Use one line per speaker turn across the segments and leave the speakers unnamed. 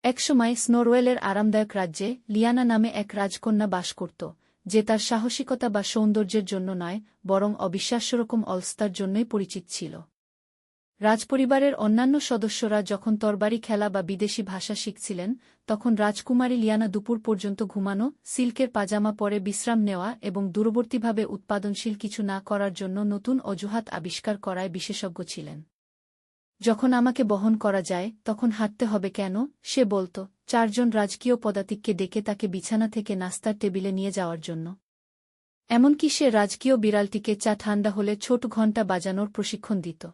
একসময় স্নোরওয়েলের আরামদায়ক রাজ্যে লিয়ানা নামে এক রাজকন্যা বাস করত, যে তার সাহসিকতা বা সৌন্দর্যের জন্য নয়, বরং অবিশ্বাস্যরকম অলস্তার জন্যই পরিচিত ছিল। রাজপরিবারের অন্যান্য সদস্যরা যখন তরবারি খেলা বা বিদেশি ভাষা শিখছিলেন, তখন রাজকুমারী লিয়ানা দুপুর পর্যন্ত ঘুমানো, সিল্কের পাজামা পরে বিশ্রাম নেওয়া এবং দূরবর্তীভাবে উৎপাদনশীল কিছু না করার জন্য নতুন অজুহাত আবিষ্কার করায় বিশেষজ্ঞ ছিলেন। যখন আমাকে বহন করা যায়, তখন হাঁটতে হবে কেন, সে বলত, ৪ জন রাজকীয় পদাতিককে ডেকে তাকে বিছানা থেকে নাস্তার টেবিলে নিয়ে যাওয়ার জন্য। এমনকি সে রাজকীয় বিড়ালটিকে চা ঠান্ডা হলে ছোট ঘণ্টা বাজানোর প্রশিক্ষণ দিত।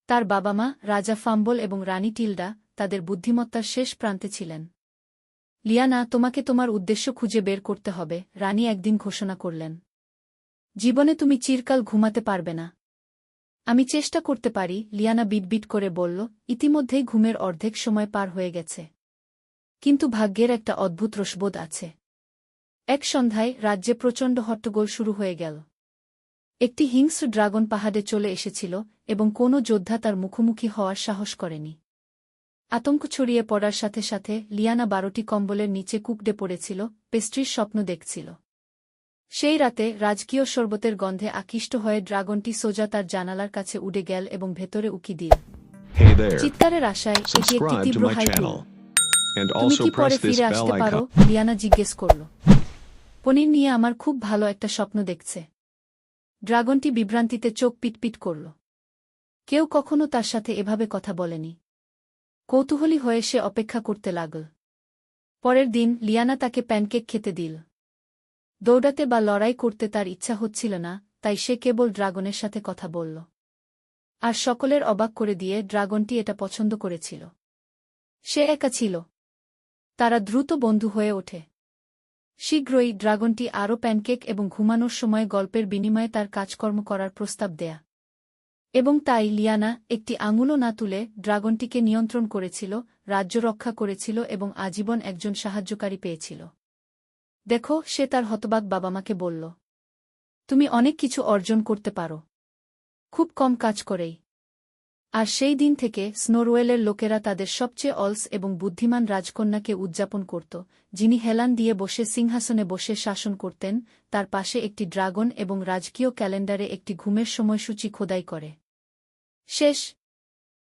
তার বাবা-মা, রাজা ফাম্বল এবং রানী টিলডা, তাদের বুদ্ধিমত্তার শেষ প্রান্তে ছিলেন। লিয়ানা, তোমাকে তোমার উদ্দেশ্য খুঁজে বের করতে হবে, রানী একদিন ঘোষণা করলেন। জীবনে তুমি চিরকাল ঘুমাতে পারবে না। আমি চেষ্টা করতে পারি, লিয়ানা বিটবিট করে বলল, ইতিমধ্যেই ঘুমের অর্ধেক সময় পার হয়ে গেছে। কিন্তু ভাগ্যের একটা অদ্ভুত রসবোধ আছে। এক সন্ধ্যায় রাজ্যে প্রচণ্ড হট্টগোল শুরু হয়ে গেল। একটি হিংস্র ড্রাগন পাহাড়ে চলে এসেছিল এবং কোনো যোদ্ধা তার মুখোমুখি হওয়ার সাহস করেনি। আতঙ্ক ছড়িয়ে পড়ার সাথে সাথে লিয়ানা 12টি কম্বলের নিচে কুকড়ে পড়েছিল, পেস্ট্রির স্বপ্ন দেখছিল। সেই রাতে রাজকীয় শরবতের গন্ধে আকৃষ্ট হয়ে ড্রাগনটি সোজা তার জানালার কাছে উড়ে গেল এবং ভেতরে উকি দিল। চিৎকারের আশায় এটি একটি তীব্র হাই তুলল। তুমি কি পরে ফিরে আসতে পারো? লিয়ানা জিজ্ঞেস করল। পনির নিয়ে আমার খুব ভালো একটা স্বপ্ন দেখছে। ড্রাগনটি বিভ্রান্তিতে চোখ পিটপিট করল। কেউ কখনো তার সাথে এভাবে কথা বলেনি। কৌতূহলী হয়ে সে অপেক্ষা করতে লাগল। পরের দিন লিয়ানা তাকে প্যানকেক খেতে দিল। দৌড়াতে বা লড়াই করতে তার ইচ্ছা হচ্ছিল না, তাই সে কেবল ড্রাগনের সাথে কথা বলল। আর সকলের অবাক করে দিয়ে ড্রাগনটি এটা পছন্দ করেছিল। সে একা ছিল। তারা দ্রুত বন্ধু হয়ে ওঠে। শীঘ্রই ড্রাগনটি আরও প্যানকেক এবং ঘুমানোর সময় গল্পের বিনিময়ে তার কাজকর্ম করার প্রস্তাব দেয়া। এবং তাই লিয়ানা, একটি আঙুলও না তুলে, ড্রাগনটিকে নিয়ন্ত্রণ করেছিল, রাজ্য রক্ষা করেছিল এবং আজীবন একজন সাহায্যকারী পেয়েছিল। দেখো, সে তার হতবাক বাবা-মাকে বলল, তুমি অনেক কিছু অর্জন করতে পারো, খুব কম কাজ করেই। আর সেই দিন থেকে স্নোরওয়েলের লোকেরা তাদের সবচেয়ে অলস এবং বুদ্ধিমান রাজকন্যাকে উদযাপন করত, যিনি হেলান দিয়ে বসে সিংহাসনে বসে শাসন করতেন, তার পাশে একটি ড্রাগন এবং রাজকীয় ক্যালেন্ডারে একটি ঘুমের সময়সূচি খোদাই করে। শেষ।